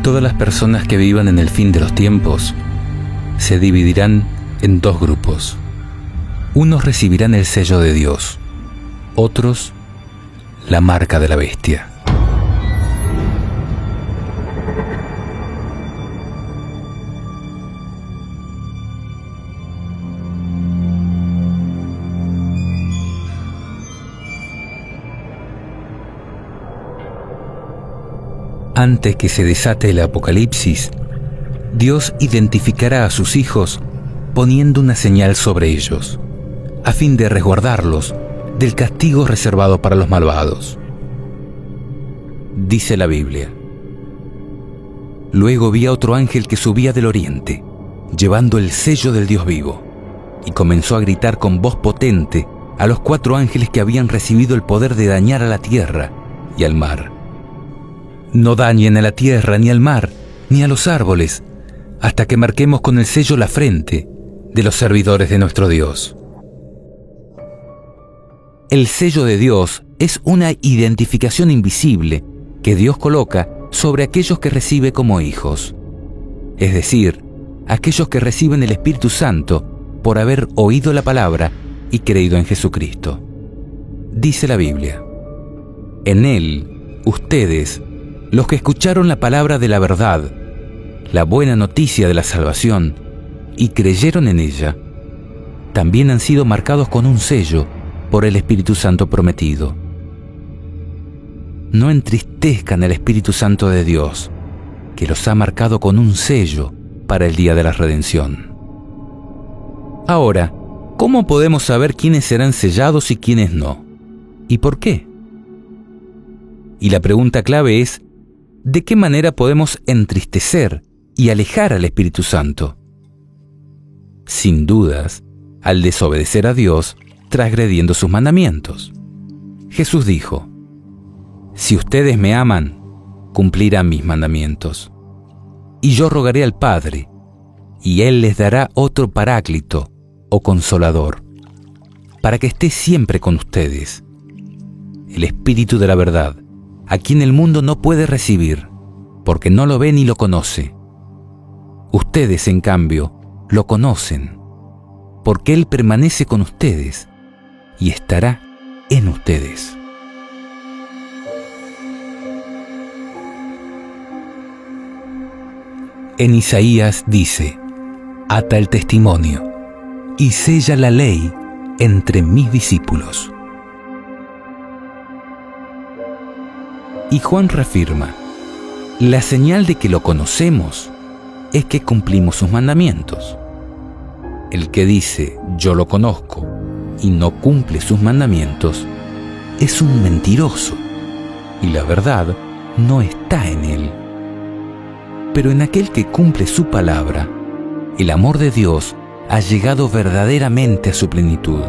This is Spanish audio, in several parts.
Todas las personas que vivan en el fin de los tiempos se dividirán en dos grupos. Unos recibirán el sello de Dios, otros la marca de la bestia. Antes que se desate el apocalipsis, Dios identificará a sus hijos poniendo una señal sobre ellos, a fin de resguardarlos del castigo reservado para los malvados. Dice la Biblia: Luego vi a otro ángel que subía del oriente, llevando el sello del Dios vivo, y comenzó a gritar con voz potente a los 4 ángeles que habían recibido el poder de dañar a la tierra y al mar. No dañen a la tierra, ni al mar, ni a los árboles, hasta que marquemos con el sello la frente de los servidores de nuestro Dios. El sello de Dios es una identificación invisible que Dios coloca sobre aquellos que recibe como hijos, es decir, aquellos que reciben el Espíritu Santo por haber oído la palabra y creído en Jesucristo. Dice la Biblia: En Él, ustedes, los que escucharon la palabra de la verdad, la buena noticia de la salvación, y creyeron en ella, también han sido marcados con un sello por el Espíritu Santo prometido. No entristezcan al Espíritu Santo de Dios, que los ha marcado con un sello para el día de la redención. Ahora, ¿cómo podemos saber quiénes serán sellados y quiénes no? ¿Y por qué? Y la pregunta clave es: ¿de qué manera podemos entristecer y alejar al Espíritu Santo? Sin dudas, al desobedecer a Dios, transgrediendo sus mandamientos. Jesús dijo: Si ustedes me aman, cumplirán mis mandamientos. Y yo rogaré al Padre, y Él les dará otro Paráclito o Consolador, para que esté siempre con ustedes, el Espíritu de la verdad, a quien el mundo no puede recibir, porque no lo ve ni lo conoce. Ustedes, en cambio, lo conocen, porque Él permanece con ustedes y estará en ustedes. En Isaías dice: Ata el testimonio y sella la ley entre mis discípulos. Y Juan reafirma: la señal de que lo conocemos es que cumplimos sus mandamientos. El que dice yo lo conozco y no cumple sus mandamientos es un mentiroso, y la verdad no está en él. Pero en aquel que cumple su palabra, el amor de Dios ha llegado verdaderamente a su plenitud.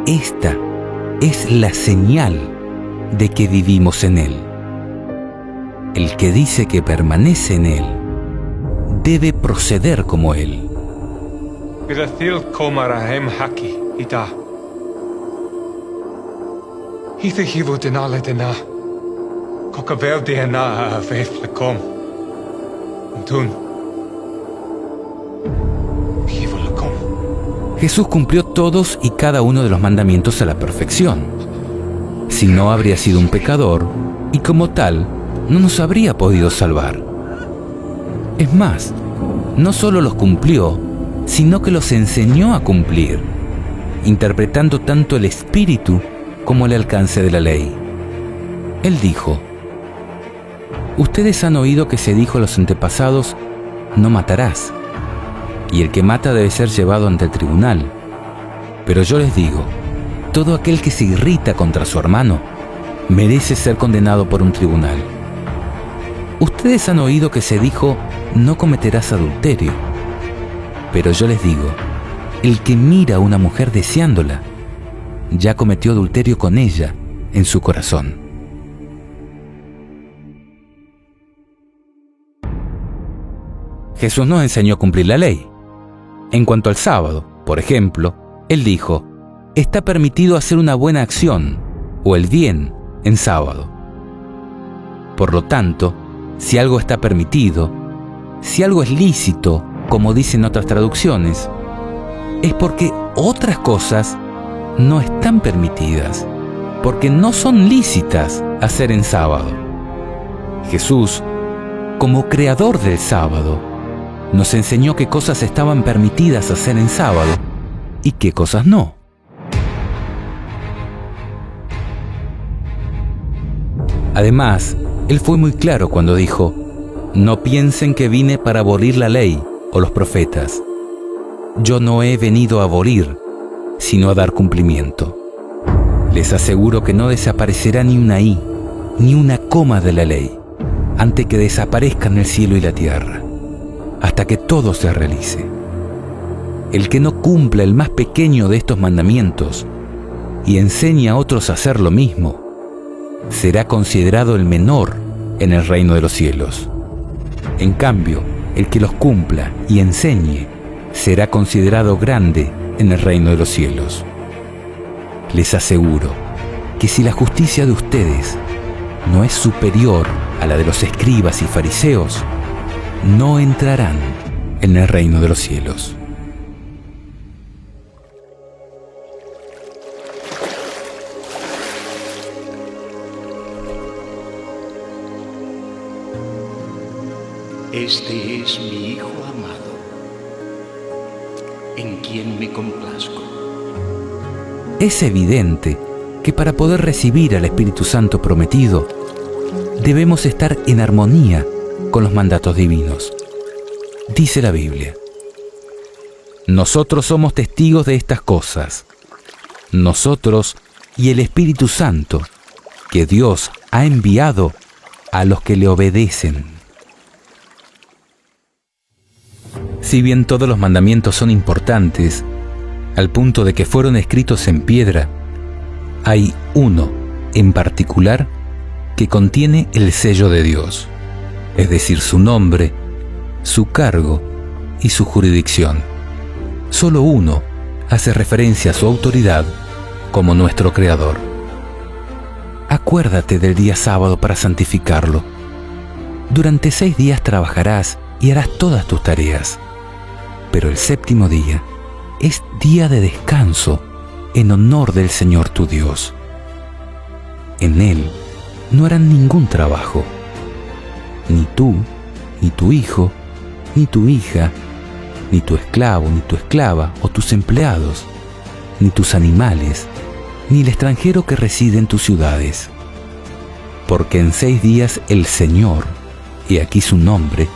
Esta es la señal de que vivimos en Él. El que dice que permanece en Él debe proceder como Él. Jesús cumplió todos y cada uno de los mandamientos a la perfección. Si no, habría sido un pecador y como tal no nos habría podido salvar. Es más, no solo los cumplió, sino que los enseñó a cumplir, interpretando tanto el espíritu como el alcance de la ley. Él dijo: Ustedes han oído que se dijo a los antepasados: no matarás, y el que mata debe ser llevado ante el tribunal. Pero yo les digo, todo aquel que se irrita contra su hermano merece ser condenado por un tribunal. Ustedes han oído que se dijo: no cometerás adulterio. Pero yo les digo, el que mira a una mujer deseándola, ya cometió adulterio con ella en su corazón. Jesús nos enseñó a cumplir la ley. En cuanto al sábado, por ejemplo, Él dijo: está permitido hacer una buena acción o el bien en sábado. Por lo tanto, si algo está permitido, si algo es lícito, como dicen otras traducciones, es porque otras cosas no están permitidas, porque no son lícitas hacer en sábado. Jesús, como creador del sábado, nos enseñó qué cosas estaban permitidas hacer en sábado y qué cosas no. Además, Él fue muy claro cuando dijo: no piensen que vine para abolir la ley o los profetas. Yo no he venido a abolir, sino a dar cumplimiento. Les aseguro que no desaparecerá ni una i, ni una coma de la ley, antes que desaparezcan el cielo y la tierra, hasta que todo se realice. El que no cumpla el más pequeño de estos mandamientos y enseñe a otros a hacer lo mismo, será considerado el menor en el reino de los cielos. En cambio, el que los cumpla y enseñe será considerado grande en el reino de los cielos. Les aseguro que si la justicia de ustedes no es superior a la de los escribas y fariseos, no entrarán en el reino de los cielos. Este es mi Hijo amado, en quien me complazco. Es evidente que para poder recibir al Espíritu Santo prometido, debemos estar en armonía con los mandatos divinos. Dice la Biblia: nosotros somos testigos de estas cosas, nosotros y el Espíritu Santo, que Dios ha enviado a los que le obedecen. Si bien todos los mandamientos son importantes, al punto de que fueron escritos en piedra, hay uno en particular que contiene el sello de Dios, es decir, su nombre, su cargo y su jurisdicción. Solo uno hace referencia a su autoridad como nuestro Creador. Acuérdate del día sábado para santificarlo. Durante 6 días trabajarás y harás todas tus tareas, pero el séptimo día es día de descanso en honor del Señor tu Dios. En él no harán ningún trabajo, ni tú, ni tu hijo, ni tu hija, ni tu esclavo, ni tu esclava o tus empleados, ni tus animales, ni el extranjero que reside en tus ciudades. Porque en 6 días el Señor, he aquí su nombre,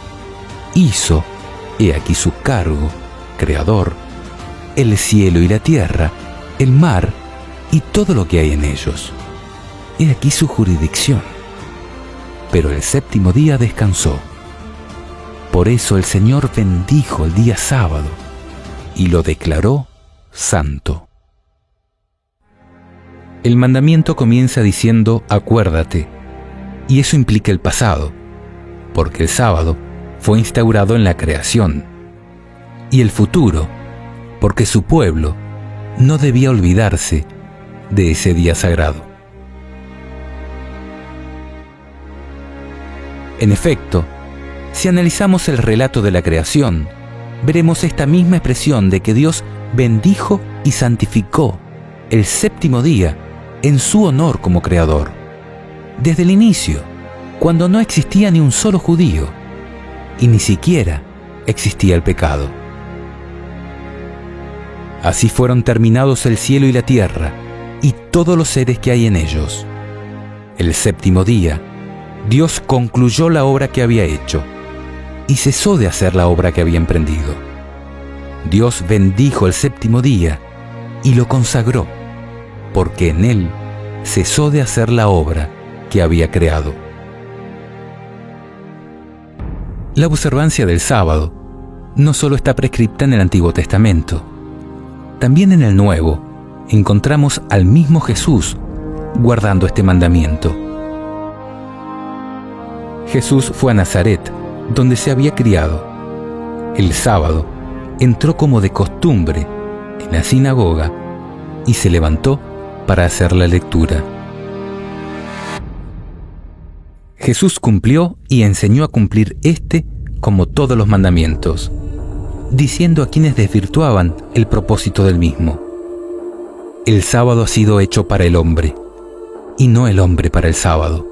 hizo, he aquí su cargo, Creador, el cielo y la tierra, el mar y todo lo que hay en ellos. He aquí su jurisdicción. Pero el séptimo día descansó. Por eso el Señor bendijo el día sábado y lo declaró santo. El mandamiento comienza diciendo acuérdate, y eso implica el pasado, porque el sábado fue instaurado en la creación, y el futuro, porque su pueblo no debía olvidarse de ese día sagrado. En efecto, si analizamos el relato de la creación, veremos esta misma expresión de que Dios bendijo y santificó el séptimo día en su honor como Creador. Desde el inicio, cuando no existía ni un solo judío, y ni siquiera existía el pecado. Así fueron terminados el cielo y la tierra, y todos los seres que hay en ellos. El séptimo día, Dios concluyó la obra que había hecho, y cesó de hacer la obra que había emprendido. Dios bendijo el séptimo día, y lo consagró, porque en él cesó de hacer la obra que había creado. La observancia del sábado no solo está prescripta en el Antiguo Testamento, también en el Nuevo encontramos al mismo Jesús guardando este mandamiento. Jesús fue a Nazaret, donde se había criado. El sábado entró como de costumbre en la sinagoga y se levantó para hacer la lectura. Jesús cumplió y enseñó a cumplir como todos los mandamientos, diciendo a quienes desvirtuaban el propósito del mismo: el sábado ha sido hecho para el hombre, y no el hombre para el sábado.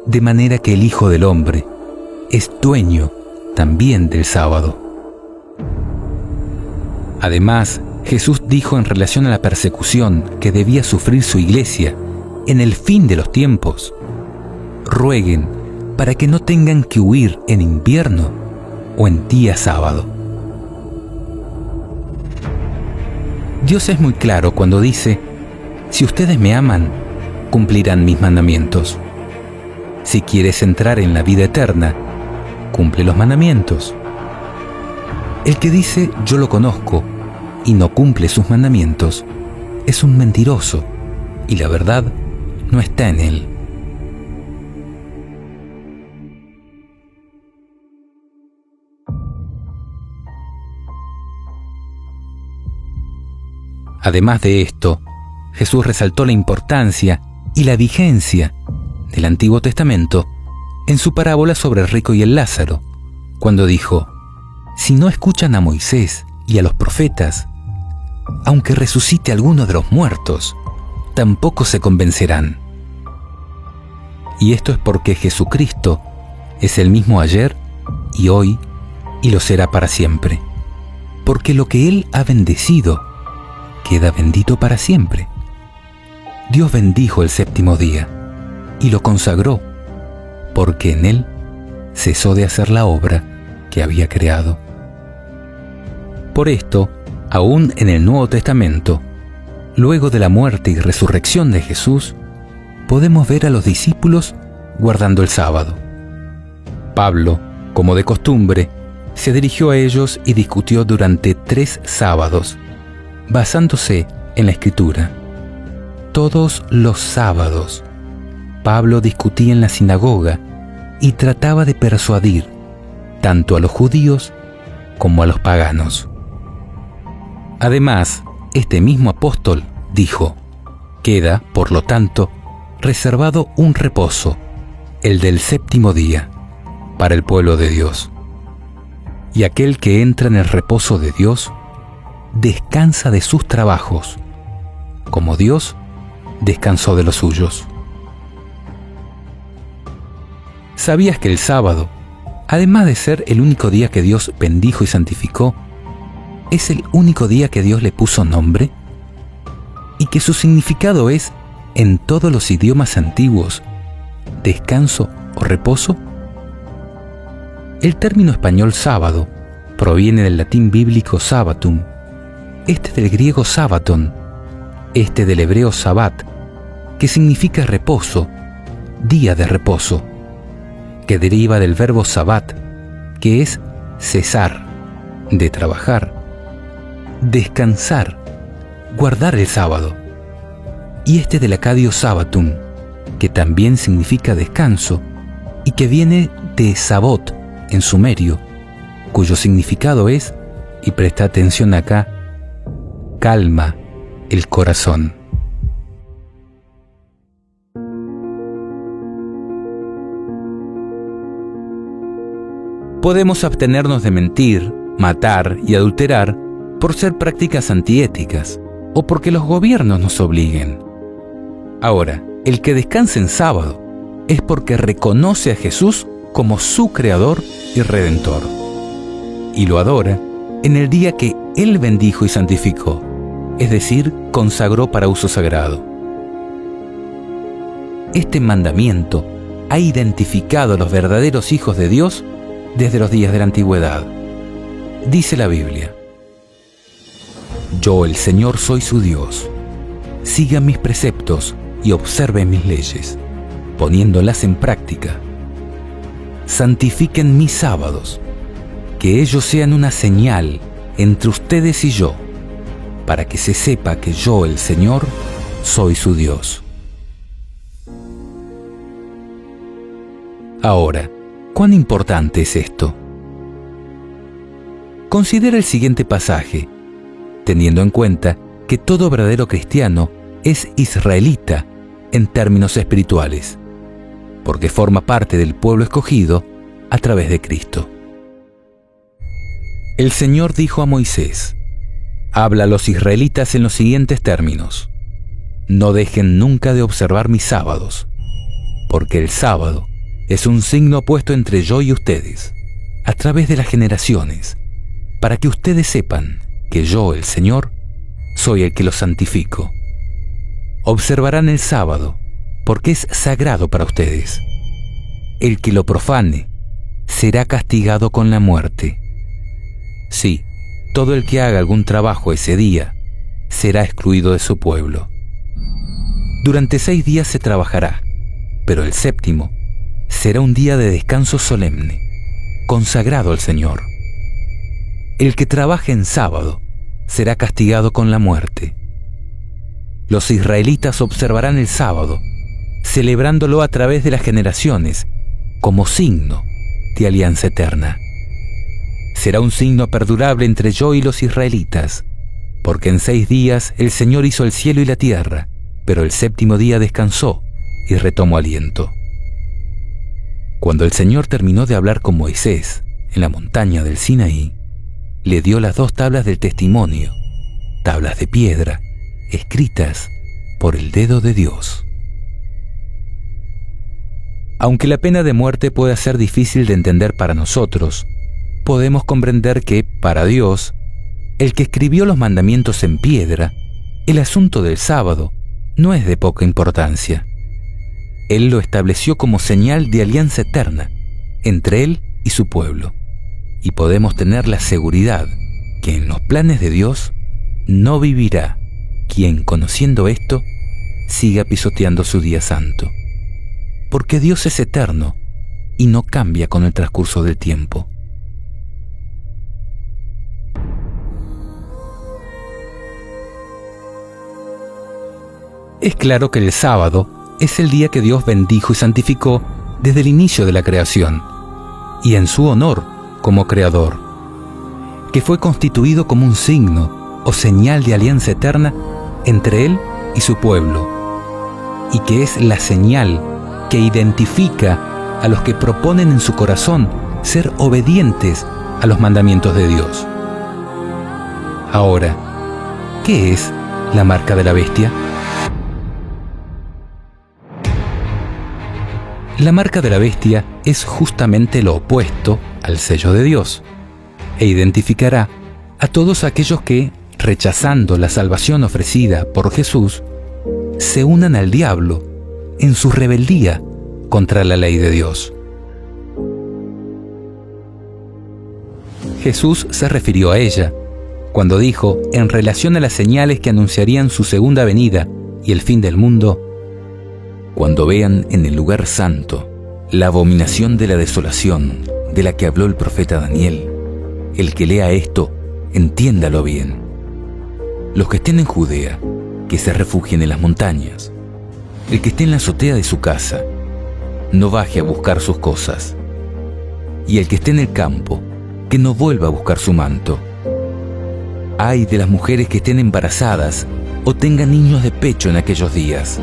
De manera que el Hijo del Hombre es dueño también del sábado. Además, Jesús dijo en relación a la persecución que debía sufrir su iglesia en el fin de los tiempos: rueguen para que no tengan que huir en invierno o en día sábado. Dios es muy claro cuando dice: si ustedes me aman, cumplirán mis mandamientos. Si quieres entrar en la vida eterna, cumple los mandamientos. El que dice yo lo conozco y no cumple sus mandamientos es un mentiroso, y la verdad no está en él. Además de esto, Jesús resaltó la importancia y la vigencia del Antiguo Testamento en su parábola sobre el rico y el Lázaro, cuando dijo: si no escuchan a Moisés y a los profetas, aunque resucite alguno de los muertos, tampoco se convencerán. Y esto es porque Jesucristo es el mismo ayer y hoy y lo será para siempre, porque lo que Él ha bendecido queda bendito para siempre. Dios bendijo el séptimo día y lo consagró, porque en él cesó de hacer la obra que había creado. Por esto, aún en el Nuevo Testamento, luego de la muerte y resurrección de Jesús, podemos ver a los discípulos guardando el sábado. Pablo, como de costumbre, se dirigió a ellos y discutió durante 3 sábados, basándose en la Escritura. Todos los sábados, Pablo discutía en la sinagoga y trataba de persuadir tanto a los judíos como a los paganos. Además, este mismo apóstol dijo: queda, por lo tanto, reservado un reposo, el del séptimo día, para el pueblo de Dios. Y aquel que entra en el reposo de Dios, descansa de sus trabajos, como Dios descansó de los suyos. ¿Sabías que el sábado, además de ser el único día que Dios bendijo y santificó, es el único día que Dios le puso nombre? Y que su significado es, en todos los idiomas antiguos, descanso o reposo. El término español sábado proviene del latín bíblico sabbatum, este del griego sabbaton, este del hebreo sabbat, que significa reposo, día de reposo, que deriva del verbo sabbat, que es cesar, de trabajar, descansar, guardar el sábado, y este del acadio sabbatum, que también significa descanso y que viene de sabot en sumerio, cuyo significado es, y presta atención acá, calma el corazón. Podemos abstenernos de mentir, matar y adulterar por ser prácticas antiéticas o porque los gobiernos nos obliguen. Ahora, el que descansa en sábado es porque reconoce a Jesús como su Creador y Redentor, y lo adora en el día que Él bendijo y santificó, es decir, consagró para uso sagrado. Este mandamiento ha identificado a los verdaderos hijos de Dios desde los días de la antigüedad. Dice la Biblia: yo, el Señor, soy su Dios. Sigan mis preceptos y observen mis leyes, poniéndolas en práctica. Santifiquen mis sábados, que ellos sean una señal entre ustedes y yo, para que se sepa que yo, el Señor, soy su Dios. Ahora, ¿cuán importante es esto? Considera el siguiente pasaje, teniendo en cuenta que todo verdadero cristiano es israelita en términos espirituales. porque forma parte del pueblo escogido a través de Cristo. El Señor dijo a Moisés: habla a los israelitas en los siguientes términos: no dejen nunca de observar mis sábados, porque el sábado es un signo puesto entre yo y ustedes, a través de las generaciones, para que ustedes sepan que yo, el Señor, soy el que los santifico. Observarán el sábado, porque es sagrado para ustedes. El que lo profane será castigado con la muerte. Sí, todo el que haga algún trabajo ese día será excluido de su pueblo. Durante 6 días se trabajará, pero el séptimo será un día de descanso solemne, consagrado al Señor. El que trabaje en sábado será castigado con la muerte. Los israelitas observarán el sábado, celebrándolo a través de las generaciones, como signo de alianza eterna. Será un signo perdurable entre yo y los israelitas, porque en 6 días el Señor hizo el cielo y la tierra, pero el séptimo día descansó y retomó aliento. Cuando el Señor terminó de hablar con Moisés en la montaña del Sinaí, le dio las 2 tablas del testimonio, tablas de piedra, escritas por el dedo de Dios. Aunque la pena de muerte pueda ser difícil de entender para nosotros, podemos comprender que, para Dios, el que escribió los mandamientos en piedra, el asunto del sábado no es de poca importancia. Él lo estableció como señal de alianza eterna entre Él y su pueblo, y podemos tener la seguridad que en los planes de Dios no vivirá quien, conociendo esto, siga pisoteando su día santo, porque Dios es eterno y no cambia con el transcurso del tiempo. Es claro que el sábado es el día que Dios bendijo y santificó desde el inicio de la creación, y en su honor como creador, que fue constituido como un signo o señal de alianza eterna entre Él y su pueblo, y que es la señal que identifica a los que proponen en su corazón ser obedientes a los mandamientos de Dios. Ahora, ¿qué es la marca de la bestia? La marca de la bestia es justamente lo opuesto al sello de Dios, e identificará a todos aquellos que, rechazando la salvación ofrecida por Jesús, se unan al diablo en su rebeldía contra la ley de Dios. Jesús se refirió a ella cuando dijo, en relación a las señales que anunciarían su segunda venida y el fin del mundo: cuando vean en el lugar santo la abominación de la desolación de la que habló el profeta Daniel, el que lea esto, entiéndalo bien. Los que estén en Judea, que se refugien en las montañas. El que esté en la azotea de su casa, no baje a buscar sus cosas. Y el que esté en el campo, que no vuelva a buscar su manto. Ay de las mujeres que estén embarazadas o tengan niños de pecho en aquellos días.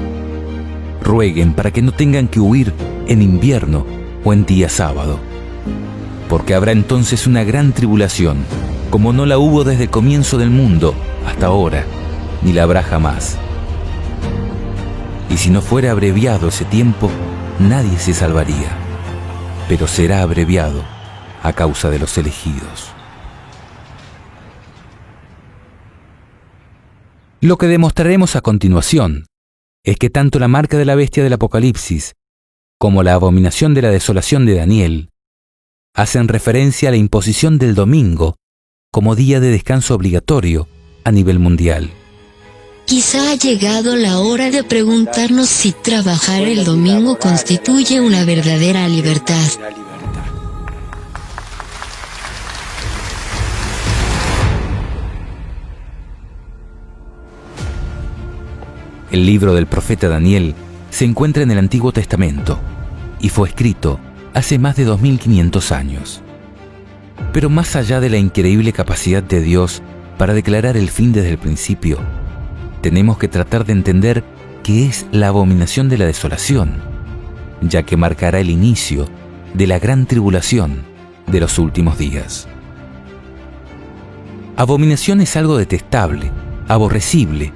Rueguen para que no tengan que huir en invierno o en día sábado, porque habrá entonces una gran tribulación, como no la hubo desde el comienzo del mundo hasta ahora, ni la habrá jamás. Y si no fuera abreviado ese tiempo, nadie se salvaría, pero será abreviado a causa de los elegidos. Lo que demostraremos a continuación es que tanto la marca de la bestia del Apocalipsis como la abominación de la desolación de Daniel hacen referencia a la imposición del domingo como día de descanso obligatorio a nivel mundial. Quizá ha llegado la hora de preguntarnos si trabajar el domingo constituye una verdadera libertad. El libro del profeta Daniel se encuentra en el Antiguo Testamento y fue escrito hace más de 2500 años. Pero más allá de la increíble capacidad de Dios para declarar el fin desde el principio, tenemos que tratar de entender qué es la abominación de la desolación ya que marcará el inicio de la gran tribulación de los últimos días. Abominación es algo detestable, aborrecible,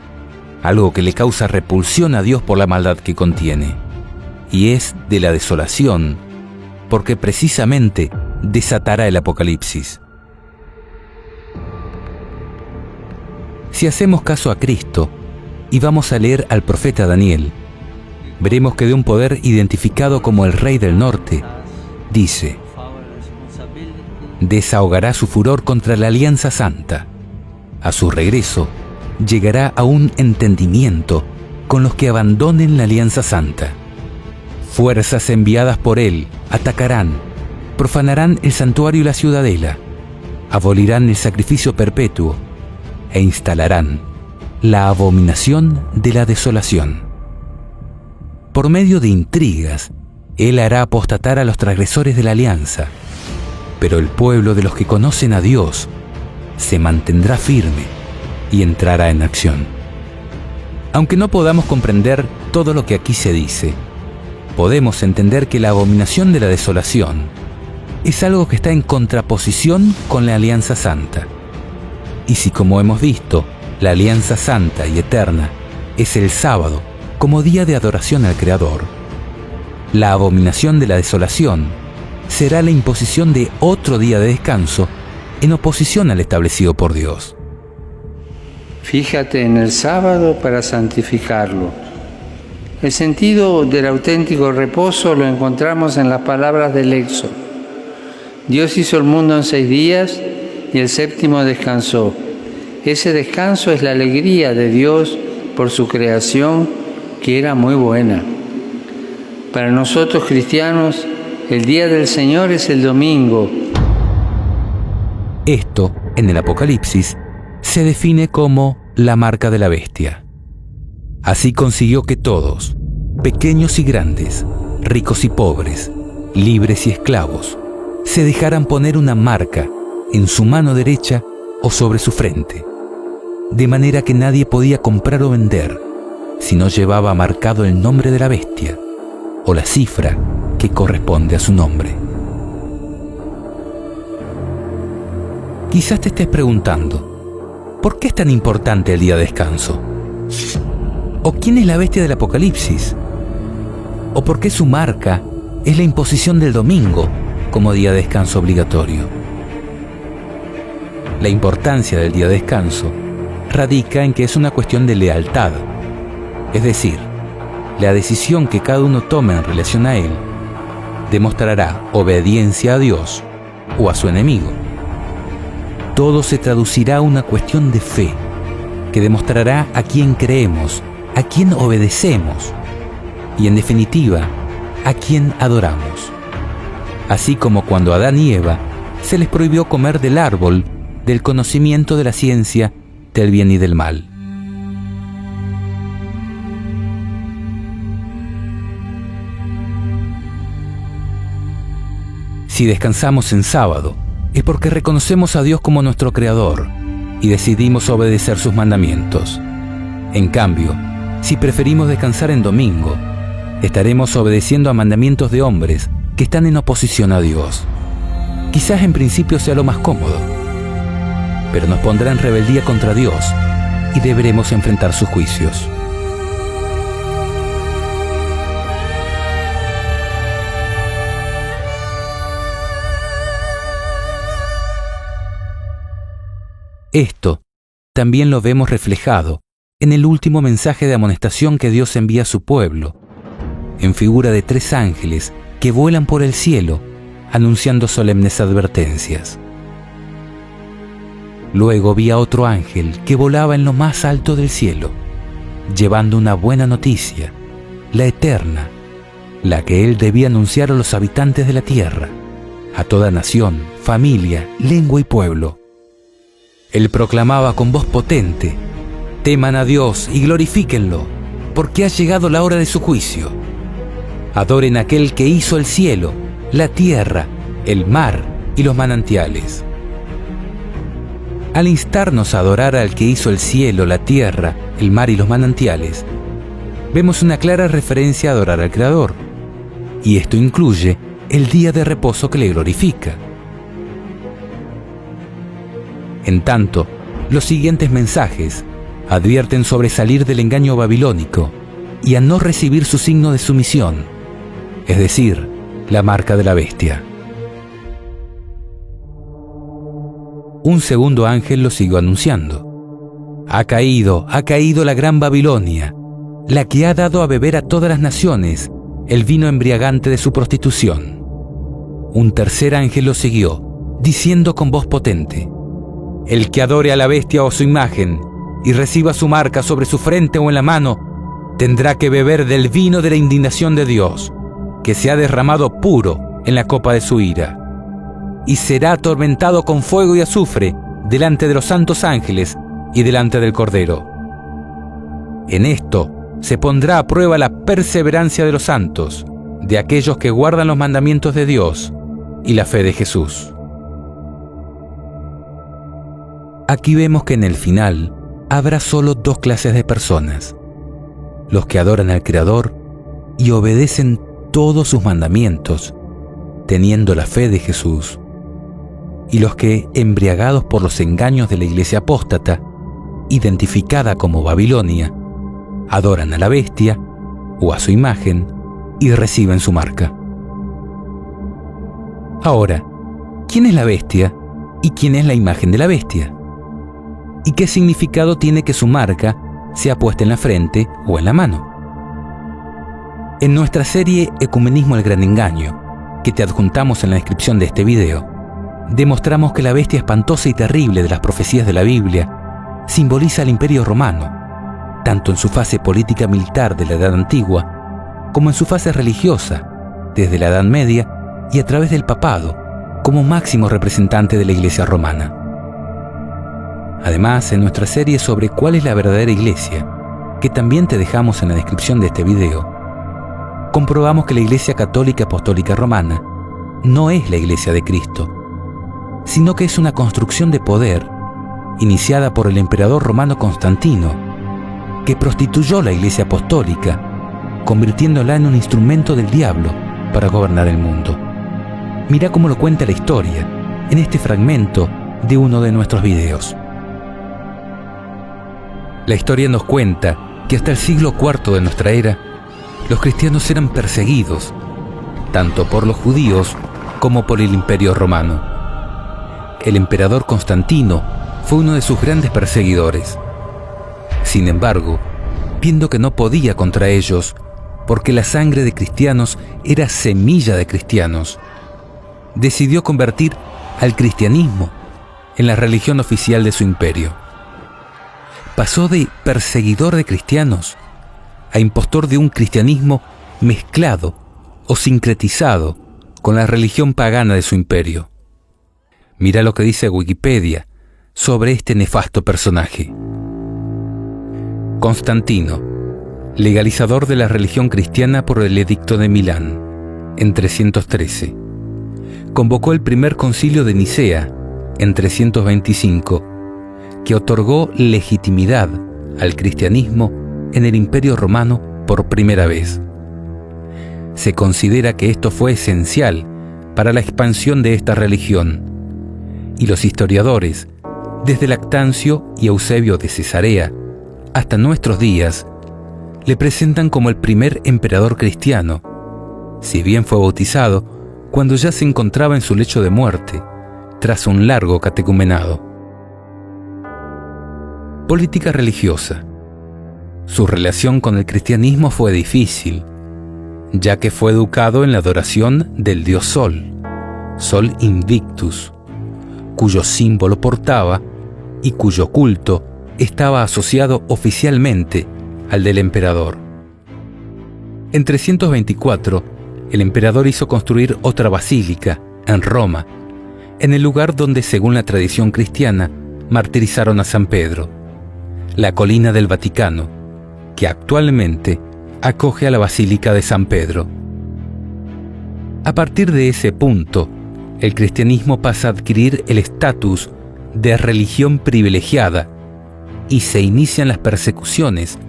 algo que le causa repulsión a Dios por la maldad que contiene, y es de la desolación, porque precisamente desatará el Apocalipsis. Si hacemos caso a Cristo y vamos a leer al profeta Daniel, veremos que de un poder identificado como el Rey del Norte, dice: desahogará su furor contra la Alianza Santa. A su regreso, llegará a un entendimiento con los que abandonen la Alianza Santa. Fuerzas enviadas por él atacarán, profanarán el santuario y la ciudadela, abolirán el sacrificio perpetuo e instalarán la abominación de la desolación. Por medio de intrigas, él hará apostatar a los transgresores de la alianza, pero el pueblo de los que conocen a Dios se mantendrá firme y entrará en acción. Aunque no podamos comprender todo lo que aquí se dice, podemos entender que la abominación de la desolación es algo que está en contraposición con la Alianza Santa. Y si, como hemos visto, la Alianza Santa y Eterna es el sábado como día de adoración al Creador, la abominación de la desolación será la imposición de otro día de descanso en oposición al establecido por Dios. Fíjate en el sábado para santificarlo. El sentido del auténtico reposo lo encontramos en las palabras del Éxodo. Dios hizo el mundo en 6 días y el séptimo descansó. Ese descanso es la alegría de Dios por su creación, que era muy buena. Para nosotros cristianos, el día del Señor es el domingo. Esto, en el Apocalipsis, se define como la marca de la bestia. Así consiguió que todos, pequeños y grandes, ricos y pobres, libres y esclavos, se dejaran poner una marca en su mano derecha o sobre su frente, de manera que nadie podía comprar o vender si no llevaba marcado el nombre de la bestia o la cifra que corresponde a su nombre. Quizás te estés preguntando, ¿por qué es tan importante el día de descanso? ¿O quién es la bestia del Apocalipsis? ¿O por qué su marca es la imposición del domingo como día de descanso obligatorio? La importancia del día de descanso radica en que es una cuestión de lealtad, es decir, la decisión que cada uno tome en relación a él demostrará obediencia a Dios o a su enemigo. Todo se traducirá a una cuestión de fe, que demostrará a quién creemos, a quién obedecemos y, en definitiva, a quién adoramos. Así como cuando a Adán y Eva se les prohibió comer del árbol del conocimiento de la ciencia del bien y del mal. Si descansamos en sábado, es porque reconocemos a Dios como nuestro Creador y decidimos obedecer sus mandamientos. En cambio, si preferimos descansar en domingo, estaremos obedeciendo a mandamientos de hombres que están en oposición a Dios. Quizás en principio sea lo más cómodo, pero nos pondrá en rebeldía contra Dios y deberemos enfrentar sus juicios. Esto también lo vemos reflejado en el último mensaje de amonestación que Dios envía a su pueblo, en figura de 3 ángeles que vuelan por el cielo, anunciando solemnes advertencias. Luego vi a otro ángel que volaba en lo más alto del cielo, llevando una buena noticia, la eterna, la que él debía anunciar a los habitantes de la tierra, a toda nación, familia, lengua y pueblo. Él proclamaba con voz potente: teman a Dios y glorifíquenlo, porque ha llegado la hora de su juicio. Adoren a aquel que hizo el cielo, la tierra, el mar y los manantiales. Al instarnos a adorar al que hizo el cielo, la tierra, el mar y los manantiales, vemos una clara referencia a adorar al Creador. y esto incluye el día de reposo que le glorifica. En tanto, los siguientes mensajes advierten sobre salir del engaño babilónico y a no recibir su signo de sumisión, es decir, la marca de la bestia. Un segundo ángel lo siguió anunciando: ha caído la gran Babilonia, la que ha dado a beber a todas las naciones el vino embriagante de su prostitución. Un tercer ángel lo siguió, diciendo con voz potente: el que adore a la bestia o su imagen y reciba su marca sobre su frente o en la mano, tendrá que beber del vino de la indignación de Dios, que se ha derramado puro en la copa de su ira, y será atormentado con fuego y azufre delante de los santos ángeles y delante del Cordero. En esto se pondrá a prueba la perseverancia de los santos, de aquellos que guardan los mandamientos de Dios y la fe de Jesús. Aquí vemos que en el final habrá solo dos clases de personas: los que adoran al Creador y obedecen todos sus mandamientos, teniendo la fe de Jesús, y los que, embriagados por los engaños de la iglesia apóstata, identificada como Babilonia, adoran a la bestia o a su imagen y reciben su marca. Ahora, ¿quién es la bestia y quién es la imagen de la bestia? ¿Y qué significado tiene que su marca sea puesta en la frente o en la mano? En nuestra serie Ecumenismo el Gran Engaño, que te adjuntamos en la descripción de este video, demostramos que la bestia espantosa y terrible de las profecías de la Biblia simboliza al Imperio Romano, tanto en su fase política militar de la Edad Antigua, como en su fase religiosa, desde la Edad Media y a través del papado, como máximo representante de la Iglesia romana. Además, en nuestra serie sobre cuál es la verdadera Iglesia, que también te dejamos en la descripción de este video, comprobamos que la Iglesia Católica Apostólica Romana no es la Iglesia de Cristo, sino que es una construcción de poder iniciada por el emperador romano Constantino, que prostituyó la Iglesia Apostólica, convirtiéndola en un instrumento del diablo para gobernar el mundo. Mira cómo lo cuenta la historia en este fragmento de uno de nuestros videos. La historia nos cuenta que hasta el siglo IV de nuestra era, los cristianos eran perseguidos, tanto por los judíos como por el Imperio Romano. El emperador Constantino fue uno de sus grandes perseguidores. Sin embargo, viendo que no podía contra ellos, porque la sangre de cristianos era semilla de cristianos, decidió convertir al cristianismo en la religión oficial de su imperio. Pasó de perseguidor de cristianos a impostor de un cristianismo mezclado o sincretizado con la religión pagana de su imperio. Mira lo que dice Wikipedia sobre este nefasto personaje. Constantino, legalizador de la religión cristiana por el Edicto de Milán, en 313. Convocó el primer concilio de Nicea, en 325, que otorgó legitimidad al cristianismo en el Imperio Romano por primera vez. Se considera que esto fue esencial para la expansión de esta religión, y los historiadores, desde Lactancio y Eusebio de Cesarea hasta nuestros días, le presentan como el primer emperador cristiano, si bien fue bautizado cuando ya se encontraba en su lecho de muerte, tras un largo catecumenado. Política religiosa. Su relación con el cristianismo fue difícil, ya que fue educado en la adoración del dios Sol, Sol Invictus, cuyo símbolo portaba y cuyo culto estaba asociado oficialmente al del emperador. En 324, el emperador hizo construir otra basílica en Roma, en el lugar donde, según la tradición cristiana, martirizaron a San Pedro, la colina del Vaticano, que actualmente acoge a la Basílica de San Pedro. A partir de ese punto, el cristianismo pasa a adquirir el estatus de religión privilegiada y se inician las persecuciones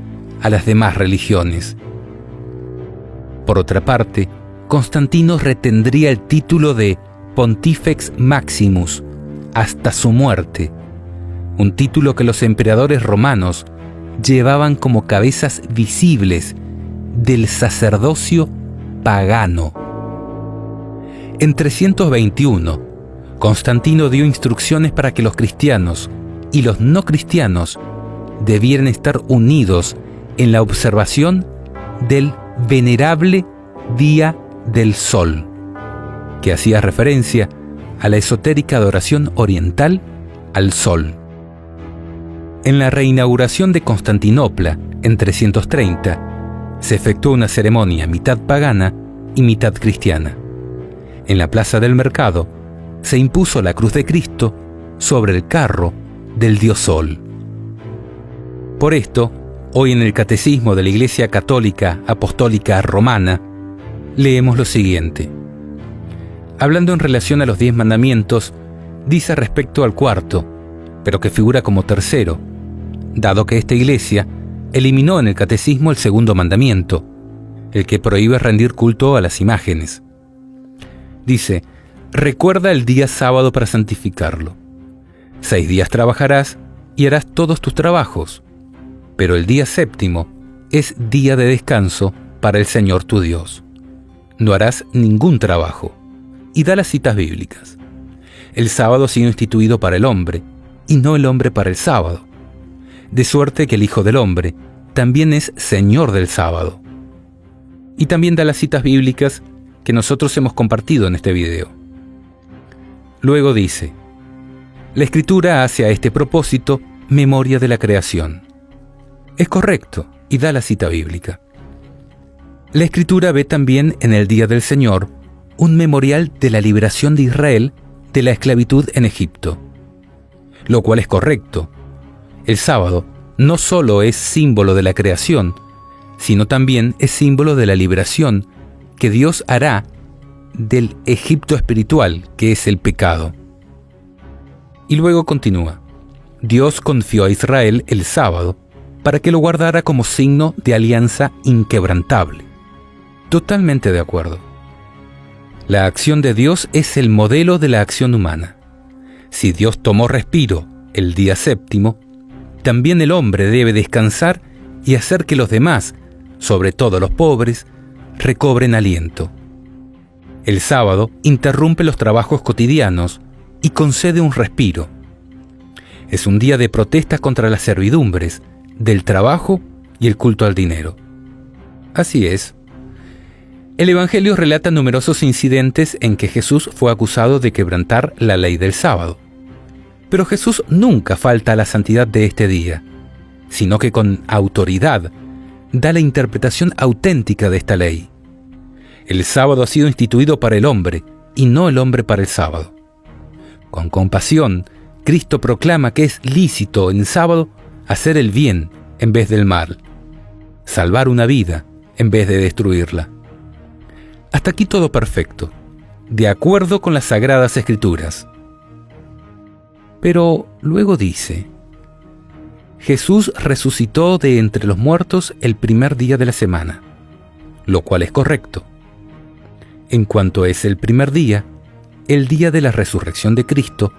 a las demás religiones. Por otra parte, Constantino retendría el título de Pontifex Maximus hasta su muerte, un título que los emperadores romanos llevaban como cabezas visibles del sacerdocio pagano. En 321, Constantino dio instrucciones para que los cristianos y los no cristianos debieran estar unidos en la observación del venerable Día del Sol, que hacía referencia a la esotérica adoración oriental al Sol. En la reinauguración de Constantinopla, en 330, se efectuó una ceremonia mitad pagana y mitad cristiana. En la plaza del mercado se impuso la cruz de Cristo sobre el carro del dios Sol. Por esto, hoy en el Catecismo de la Iglesia Católica Apostólica Romana, leemos lo siguiente. Hablando en relación a los 10 mandamientos, dice respecto al cuarto, pero que figura como tercero, dado que esta Iglesia eliminó en el Catecismo el segundo mandamiento, el que prohíbe rendir culto a las imágenes. Dice: recuerda el día sábado para santificarlo. 6 días trabajarás y harás todos tus trabajos, pero el día séptimo es día de descanso para el Señor tu Dios. No harás ningún trabajo. Y da las citas bíblicas. El sábado ha sido instituido para el hombre, y no el hombre para el sábado. De suerte que el Hijo del Hombre también es Señor del sábado. Y también da las citas bíblicas que nosotros hemos compartido en este video. Luego dice: la Escritura hace a este propósito memoria de la creación. Es correcto, y da la cita bíblica. La Escritura ve también en el Día del Señor un memorial de la liberación de Israel de la esclavitud en Egipto, lo cual es correcto. El sábado no solo es símbolo de la creación, sino también es símbolo de la liberación que Dios hará del Egipto espiritual, que es el pecado. Y luego continúa: Dios confió a Israel el sábado para que lo guardara como signo de alianza inquebrantable. Totalmente de acuerdo. La acción de Dios es el modelo de la acción humana. Si Dios tomó respiro el día séptimo, también el hombre debe descansar y hacer que los demás, sobre todo los pobres, recobren aliento. El sábado interrumpe los trabajos cotidianos y concede un respiro. Es un día de protesta contra las servidumbres, del trabajo y el culto al dinero. Así es. El Evangelio relata numerosos incidentes en que Jesús fue acusado de quebrantar la ley del sábado. Pero Jesús nunca falta a la santidad de este día, sino que con autoridad da la interpretación auténtica de esta ley. El sábado ha sido instituido para el hombre, y no el hombre para el sábado. Con compasión, Cristo proclama que es lícito en sábado hacer el bien en vez del mal, salvar una vida en vez de destruirla. Hasta aquí todo perfecto, de acuerdo con las Sagradas Escrituras. Pero luego dice: Jesús resucitó de entre los muertos el primer día de la semana, lo cual es correcto. En cuanto es el primer día, el día de la resurrección de Cristo,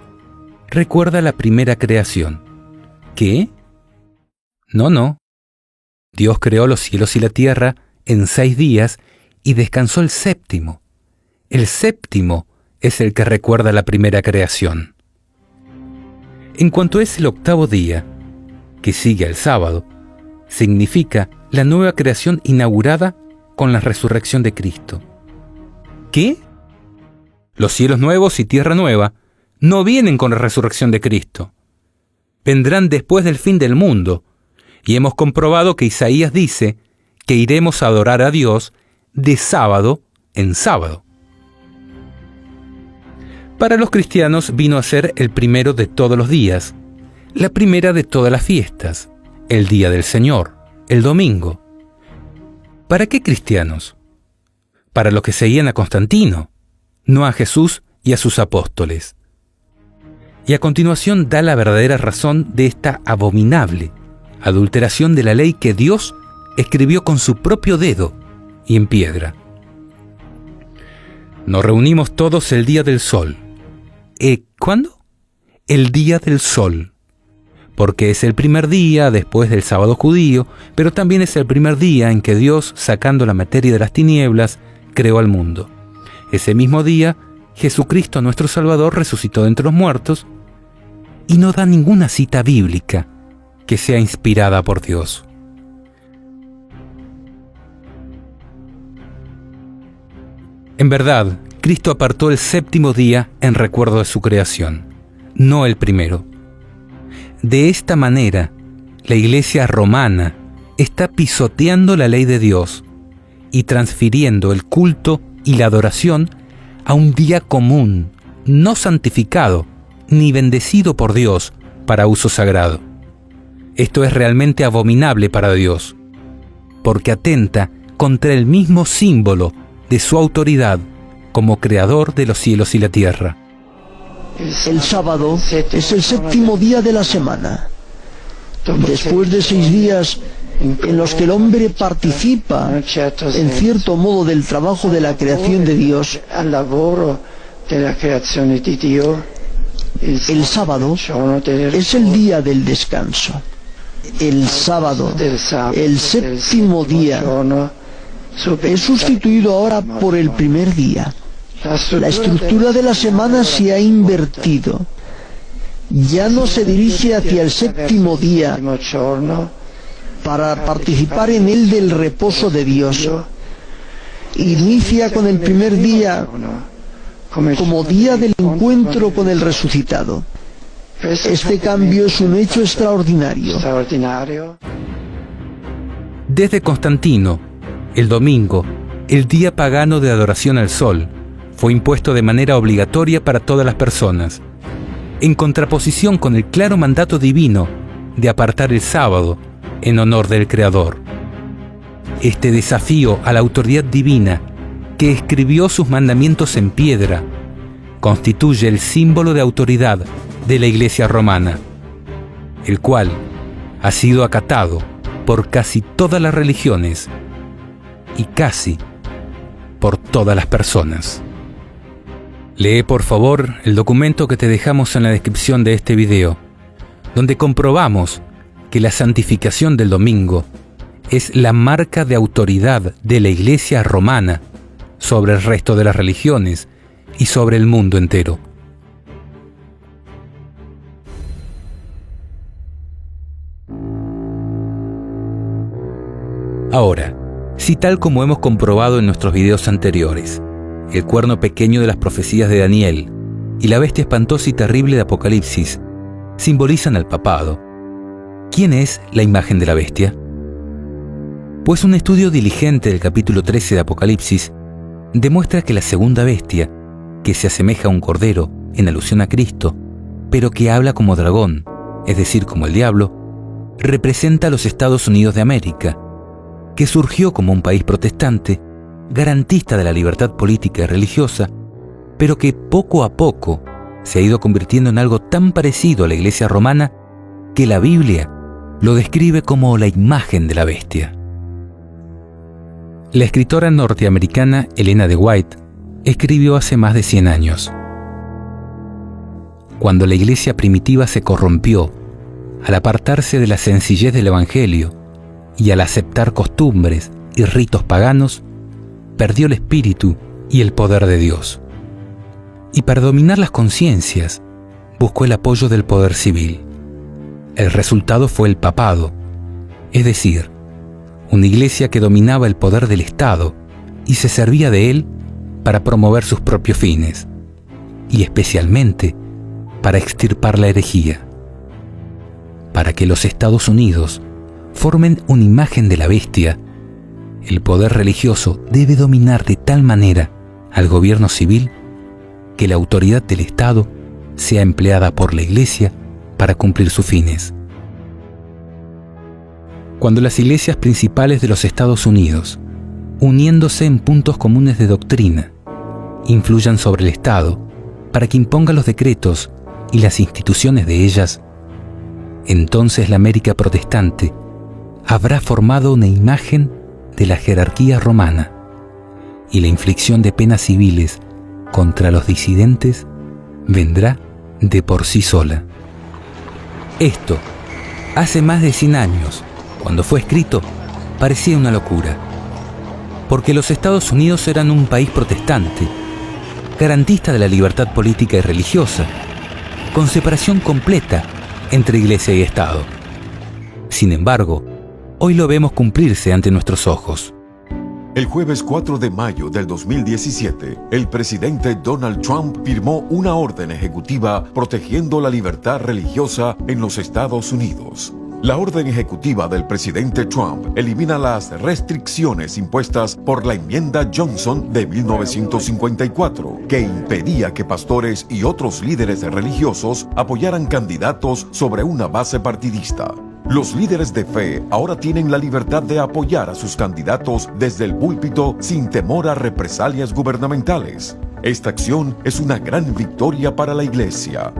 recuerda la primera creación. ¿Qué? No. Dios creó los cielos y la tierra en 6 días y descansó el séptimo. El séptimo es el que recuerda la primera creación. En cuanto es el octavo día, que sigue al sábado, significa la nueva creación inaugurada con la resurrección de Cristo. ¿Qué? Los cielos nuevos y tierra nueva no vienen con la resurrección de Cristo. Vendrán después del fin del mundo, y hemos comprobado que Isaías dice que iremos a adorar a Dios de sábado en sábado. Para los cristianos vino a ser el primero de todos los días, la primera de todas las fiestas, el día del Señor, el domingo. ¿Para qué cristianos? Para los que seguían a Constantino, no a Jesús y a sus apóstoles. Y a continuación da la verdadera razón de esta abominable adulteración de la ley que Dios escribió con su propio dedo y en piedra. Nos reunimos todos el día del sol. ¿Cuándo? El día del sol. Porque es el primer día después del sábado judío, pero también es el primer día en que Dios, sacando la materia de las tinieblas, creó al mundo. Ese mismo día, Jesucristo, nuestro Salvador, resucitó de entre los muertos, y no da ninguna cita bíblica que sea inspirada por Dios. En verdad, Cristo apartó el séptimo día en recuerdo de su creación, no el primero. De esta manera, la Iglesia romana está pisoteando la ley de Dios y transfiriendo el culto y la adoración a un día común, no santificado ni bendecido por Dios para uso sagrado. Esto es realmente abominable para Dios, porque atenta contra el mismo símbolo de su autoridad como creador de los cielos y la tierra. El sábado es el séptimo día de la semana. Después de 6 días en los que el hombre participa en cierto modo del trabajo de la creación de Dios, el sábado es el día del descanso. El sábado, el séptimo día, es sustituido ahora por el primer día. La estructura de la semana se ha invertido. Ya no se dirige hacia el séptimo día para participar en él del reposo de Dios. Inicia con el primer día como día del encuentro con el resucitado. Este cambio es un hecho extraordinario. Desde Constantino, el domingo, el día pagano de adoración al sol, fue impuesto de manera obligatoria para todas las personas, en contraposición con el claro mandato divino de apartar el sábado en honor del Creador. Este desafío a la autoridad divina, que escribió sus mandamientos en piedra, constituye el símbolo de autoridad de la Iglesia romana, el cual ha sido acatado por casi todas las religiones y casi por todas las personas. Lee por favor el documento que te dejamos en la descripción de este video, donde comprobamos que la santificación del domingo es la marca de autoridad de la Iglesia romana sobre el resto de las religiones y sobre el mundo entero. Ahora, si tal como hemos comprobado en nuestros videos anteriores, el cuerno pequeño de las profecías de Daniel y la bestia espantosa y terrible de Apocalipsis simbolizan al papado, ¿quién es la imagen de la bestia? Pues un estudio diligente del capítulo 13 de Apocalipsis demuestra que la segunda bestia, que se asemeja a un cordero en alusión a Cristo, pero que habla como dragón, es decir, como el diablo, representa a los Estados Unidos de América, que surgió como un país protestante, garantista de la libertad política y religiosa, pero que poco a poco se ha ido convirtiendo en algo tan parecido a la Iglesia romana que la Biblia lo describe como la imagen de la bestia. La escritora norteamericana Elena de White escribió hace más de 100 años: cuando la Iglesia primitiva se corrompió al apartarse de la sencillez del Evangelio y al aceptar costumbres y ritos paganos, perdió el espíritu y el poder de Dios. Y para dominar las conciencias, buscó el apoyo del poder civil. El resultado fue el papado, es decir, una iglesia que dominaba el poder del Estado y se servía de él para promover sus propios fines, y especialmente para extirpar la herejía. Para que los Estados Unidos formen una imagen de la bestia, el poder religioso debe dominar de tal manera al gobierno civil que la autoridad del Estado sea empleada por la Iglesia para cumplir sus fines. Cuando las iglesias principales de los Estados Unidos, uniéndose en puntos comunes de doctrina, influyan sobre el Estado para que imponga los decretos y las instituciones de ellas, entonces la América protestante habrá formado una imagen de la jerarquía romana, y la inflicción de penas civiles contra los disidentes vendrá de por sí sola. Esto, hace más de 100 años, cuando fue escrito, parecía una locura, porque los Estados Unidos eran un país protestante, garantista de la libertad política y religiosa, con separación completa entre Iglesia y Estado. Sin embargo, hoy lo vemos cumplirse ante nuestros ojos. El jueves 4 de mayo del 2017, el presidente Donald Trump firmó una orden ejecutiva protegiendo la libertad religiosa en los Estados Unidos. La orden ejecutiva del presidente Trump elimina las restricciones impuestas por la enmienda Johnson de 1954, que impedía que pastores y otros líderes religiosos apoyaran candidatos sobre una base partidista. Los líderes de fe ahora tienen la libertad de apoyar a sus candidatos desde el púlpito sin temor a represalias gubernamentales. Esta acción es una gran victoria para la Iglesia.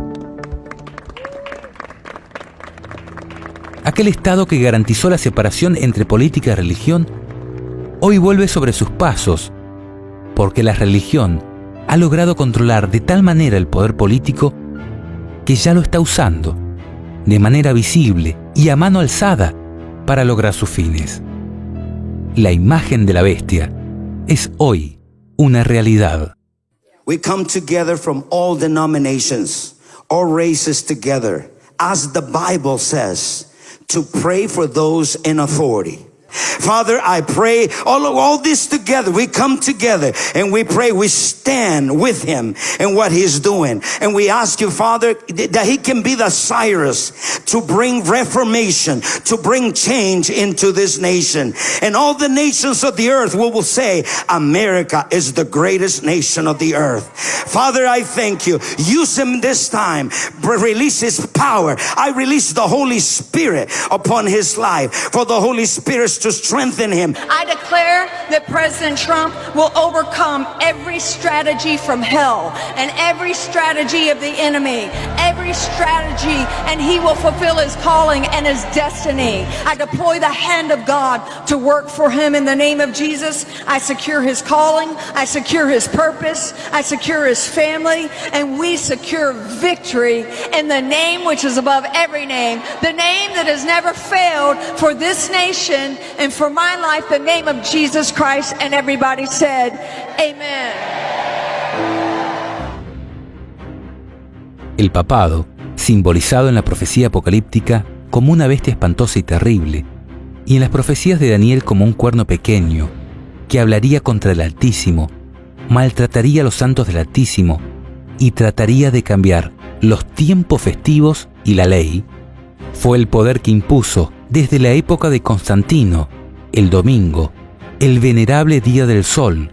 Aquel Estado que garantizó la separación entre política y religión, hoy vuelve sobre sus pasos, porque la religión ha logrado controlar de tal manera el poder político que ya lo está usando de manera visible y a mano alzada para lograr sus fines. La imagen de la bestia es hoy una realidad. We come together from all denominations, all races together, as the Bible says, to pray for those in authority. Father, I pray all this together. We come together and we pray. We stand with him in what he's doing. And we ask you, Father, that he can be the Cyrus to bring reformation, to bring change into this nation. And all the nations of the earth will say, America is the greatest nation of the earth. Father, I thank you. Use him this time. Release his power. I release the Holy Spirit upon his life. For the Holy Spirit to strengthen him. I declare that President Trump will overcome every strategy from hell and every strategy of the enemy, every strategy, and he will fulfill his calling and his destiny. I deploy the hand of God to work for him in the name of Jesus. I secure his calling, I secure his purpose, I secure his family, and we secure victory in the name which is above every name, the name that has never failed for this nation and for my life, the name of Jesus Christ. And everybody said, Amen. El papado, simbolizado en la profecía apocalíptica como una bestia espantosa y terrible, y en las profecías de Daniel como un cuerno pequeño, que hablaría contra el Altísimo, maltrataría a los santos del Altísimo y trataría de cambiar los tiempos festivos y la ley, fue el poder que impuso desde la época de Constantino el domingo, el venerable Día del Sol,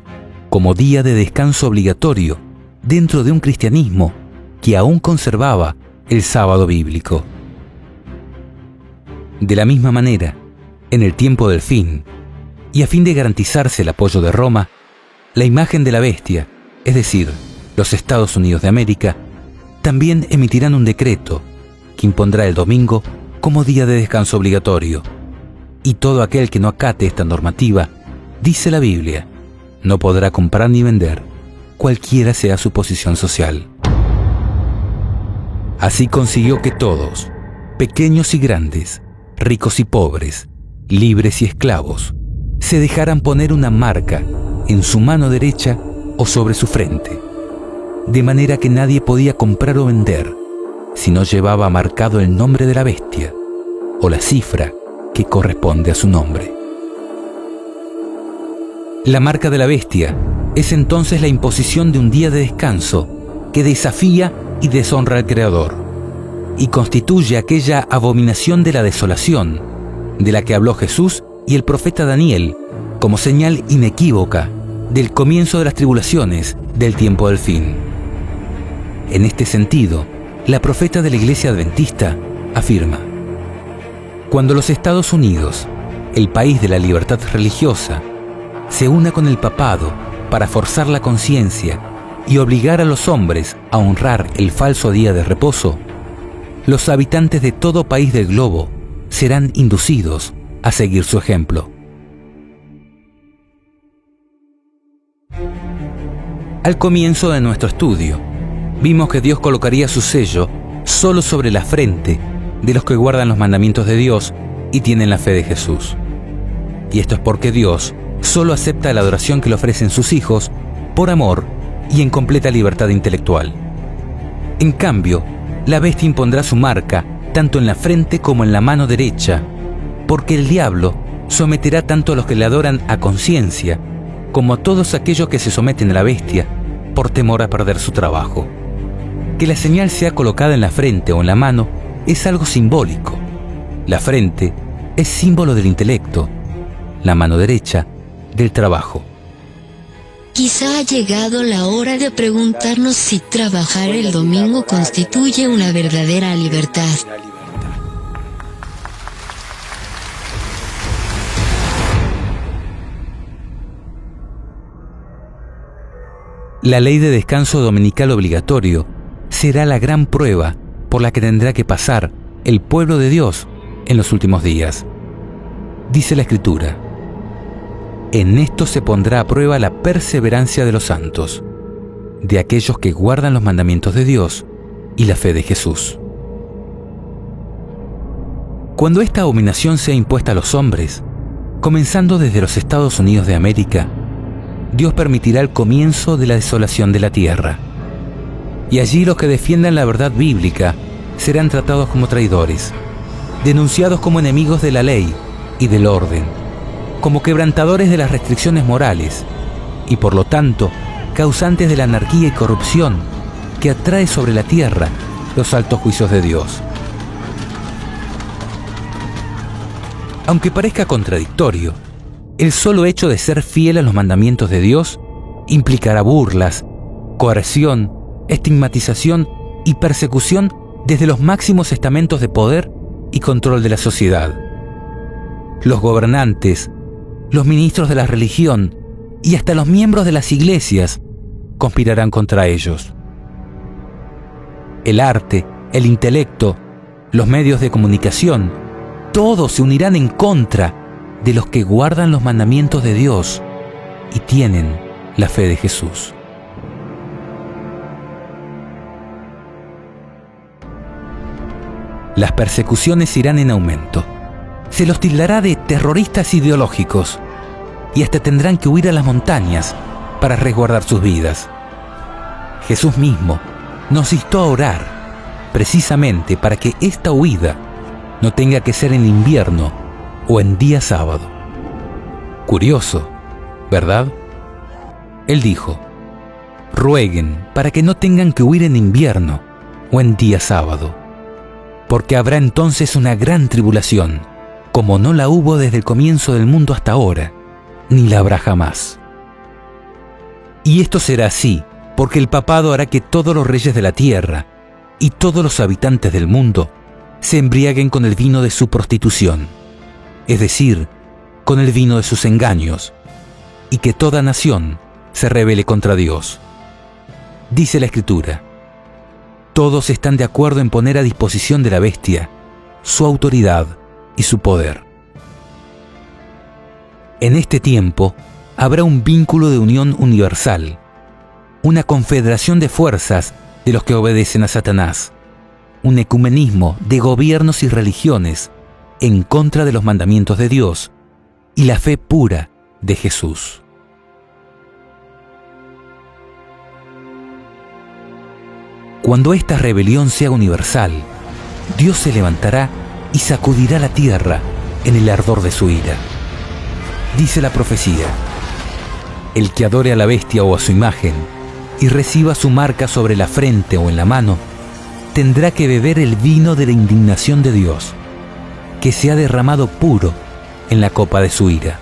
como día de descanso obligatorio dentro de un cristianismo que aún conservaba el sábado bíblico. De la misma manera, en el tiempo del fin, y a fin de garantizarse el apoyo de Roma, la imagen de la bestia, es decir, los Estados Unidos de América, también emitirán un decreto que impondrá el domingo como día de descanso obligatorio. Y todo aquel que no acate esta normativa, dice la Biblia, no podrá comprar ni vender, cualquiera sea su posición social. Así consiguió que todos, pequeños y grandes, ricos y pobres, libres y esclavos, se dejaran poner una marca en su mano derecha o sobre su frente, de manera que nadie podía comprar o vender si no llevaba marcado el nombre de la bestia o la cifra que corresponde a su nombre. La marca de la bestia es entonces la imposición de un día de descanso que desafía y deshonra al Creador y constituye aquella abominación de la desolación de la que habló Jesús y el profeta Daniel como señal inequívoca del comienzo de las tribulaciones del tiempo del fin. En este sentido, la profeta de la Iglesia Adventista afirma: cuando los Estados Unidos, el país de la libertad religiosa, se una con el papado para forzar la conciencia y obligar a los hombres a honrar el falso día de reposo, los habitantes de todo país del globo serán inducidos a seguir su ejemplo. Al comienzo de nuestro estudio, vimos que Dios colocaría su sello solo sobre la frente de los que guardan los mandamientos de Dios y tienen la fe de Jesús. Y esto es porque Dios solo acepta la adoración que le ofrecen sus hijos por amor y en completa libertad intelectual. En cambio, la bestia impondrá su marca tanto en la frente como en la mano derecha, porque el diablo someterá tanto a los que le adoran a conciencia como a todos aquellos que se someten a la bestia por temor a perder su trabajo. Que la señal sea colocada en la frente o en la mano es algo simbólico. La frente es símbolo del intelecto, la mano derecha del trabajo. Quizá ha llegado la hora de preguntarnos si trabajar el domingo constituye una verdadera libertad. La ley de descanso dominical obligatorio será la gran prueba por la que tendrá que pasar el pueblo de Dios en los últimos días. Dice la Escritura: en esto se pondrá a prueba la perseverancia de los santos, de aquellos que guardan los mandamientos de Dios y la fe de Jesús. Cuando esta abominación sea impuesta a los hombres, comenzando desde los Estados Unidos de América, Dios permitirá el comienzo de la desolación de la tierra. Y allí los que defiendan la verdad bíblica serán tratados como traidores, denunciados como enemigos de la ley y del orden, como quebrantadores de las restricciones morales y por lo tanto causantes de la anarquía y corrupción que atrae sobre la tierra los altos juicios de Dios. Aunque parezca contradictorio, el solo hecho de ser fiel a los mandamientos de Dios implicará burlas, coerción, estigmatización y persecución desde los máximos estamentos de poder y control de la sociedad. Los gobernantes, los ministros de la religión y hasta los miembros de las iglesias conspirarán contra ellos. El arte, el intelecto, los medios de comunicación, todos se unirán en contra de los que guardan los mandamientos de Dios y tienen la fe de Jesús. Las persecuciones irán en aumento. Se los tildará de terroristas ideológicos y hasta tendrán que huir a las montañas para resguardar sus vidas. Jesús mismo nos instó a orar precisamente para que esta huida no tenga que ser en invierno o en día sábado. Curioso, ¿verdad? Él dijo: rueguen para que no tengan que huir en invierno o en día sábado, porque habrá entonces una gran tribulación, como no la hubo desde el comienzo del mundo hasta ahora, ni la habrá jamás. Y esto será así, porque el papado hará que todos los reyes de la tierra y todos los habitantes del mundo se embriaguen con el vino de su prostitución, es decir, con el vino de sus engaños, y que toda nación se rebele contra Dios. Dice la Escritura: todos están de acuerdo en poner a disposición de la bestia su autoridad y su poder. En este tiempo habrá un vínculo de unión universal, una confederación de fuerzas de los que obedecen a Satanás, un ecumenismo de gobiernos y religiones en contra de los mandamientos de Dios y la fe pura de Jesús. Cuando esta rebelión sea universal, Dios se levantará y sacudirá la tierra en el ardor de su ira. Dice la profecía: el que adore a la bestia o a su imagen y reciba su marca sobre la frente o en la mano, tendrá que beber el vino de la indignación de Dios, que se ha derramado puro en la copa de su ira.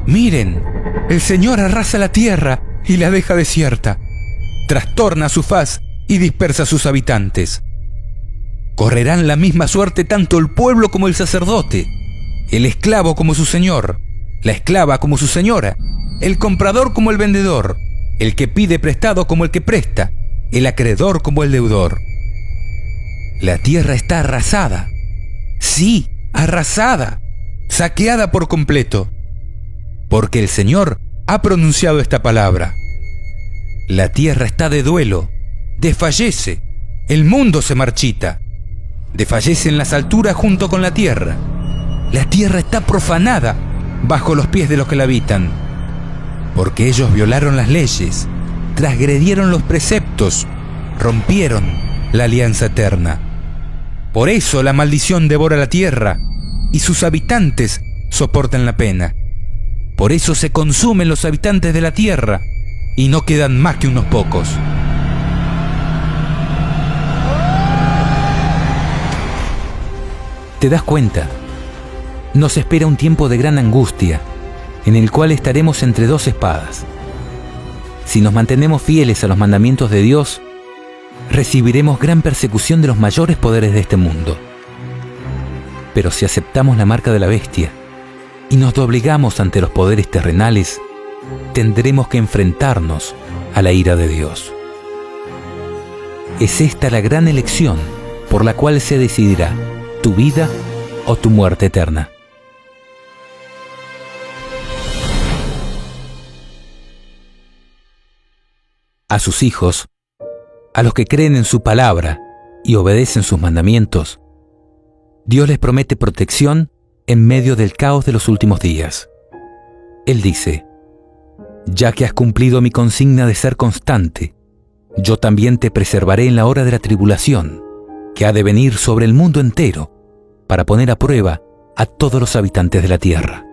Miren, el Señor arrasa la tierra y la deja desierta, trastorna su faz y dispersa a sus habitantes. Correrán la misma suerte tanto el pueblo como el sacerdote, el esclavo como su señor, la esclava como su señora, el comprador como el vendedor, el que pide prestado como el que presta, el acreedor como el deudor. La tierra está arrasada, sí, arrasada, saqueada por completo. porque el Señor ha pronunciado esta palabra. La tierra está de duelo, desfallece, el mundo se marchita, desfallecen las alturas junto con la tierra está profanada bajo los pies de los que la habitan, porque ellos violaron las leyes, transgredieron los preceptos, rompieron la alianza eterna. Por eso la maldición devora la tierra y sus habitantes soportan la pena. Por eso se consumen los habitantes de la tierra y no quedan más que unos pocos. ¿Te das cuenta? Nos espera un tiempo de gran angustia, en el cual estaremos entre dos espadas. Si nos mantenemos fieles a los mandamientos de Dios, recibiremos gran persecución de los mayores poderes de este mundo. Pero si aceptamos la marca de la bestia y nos doblegamos ante los poderes terrenales, tendremos que enfrentarnos a la ira de Dios. Es esta la gran elección por la cual se decidirá tu vida o tu muerte eterna. A sus hijos, a los que creen en su palabra y obedecen sus mandamientos, Dios les promete protección en medio del caos de los últimos días. Él dice: ya que has cumplido mi consigna de ser constante, yo también te preservaré en la hora de la tribulación, que ha de venir sobre el mundo entero, para poner a prueba a todos los habitantes de la tierra.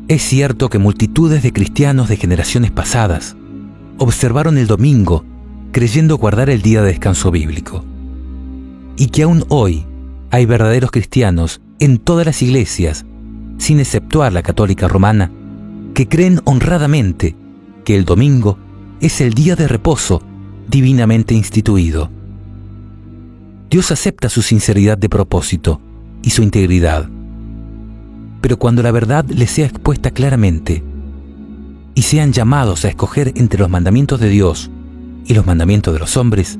Es cierto que multitudes de cristianos de generaciones pasadas observaron el domingo creyendo guardar el día de descanso bíblico, y que aún hoy hay verdaderos cristianos en todas las iglesias, sin exceptuar la católica romana, que creen honradamente que el domingo es el día de reposo divinamente instituido. Dios acepta su sinceridad de propósito y su integridad, pero cuando la verdad les sea expuesta claramente y sean llamados a escoger entre los mandamientos de Dios y los mandamientos de los hombres,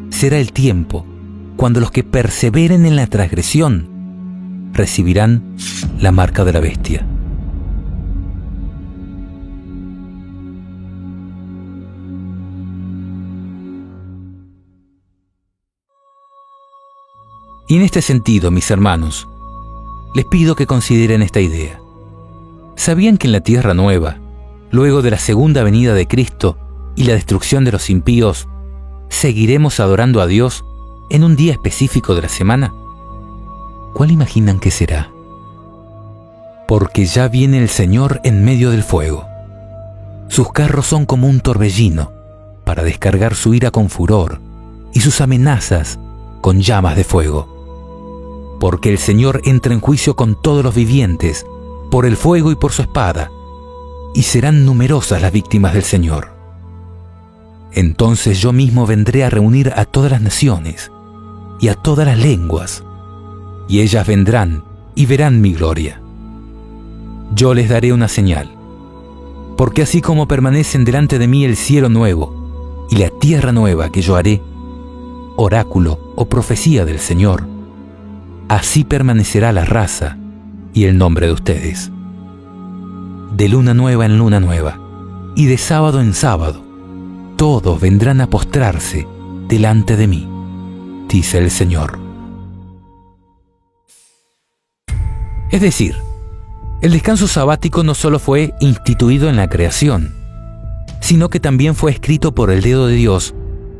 será el tiempo cuando los que perseveren en la transgresión recibirán la marca de la bestia. Y en este sentido, mis hermanos, les pido que consideren esta idea. ¿Sabían que en la Tierra Nueva, luego de la segunda venida de Cristo y la destrucción de los impíos, seguiremos adorando a Dios en un día específico de la semana? ¿Cuál imaginan que será? Porque ya viene el Señor en medio del fuego. Sus carros son como un torbellino para descargar su ira con furor y sus amenazas con llamas de fuego. Porque el Señor entra en juicio con todos los vivientes, por el fuego y por su espada, y serán numerosas las víctimas del Señor. Entonces yo mismo vendré a reunir a todas las naciones y a todas las lenguas, y ellas vendrán y verán mi gloria. Yo les daré una señal, porque así como permanecen delante de mí el cielo nuevo y la tierra nueva que yo haré, oráculo o profecía del Señor, así permanecerá la raza y el nombre de ustedes. De luna nueva en luna nueva, y de sábado en sábado, todos vendrán a postrarse delante de mí, dice el Señor. Es decir, el descanso sabático no solo fue instituido en la creación, sino que también fue escrito por el dedo de Dios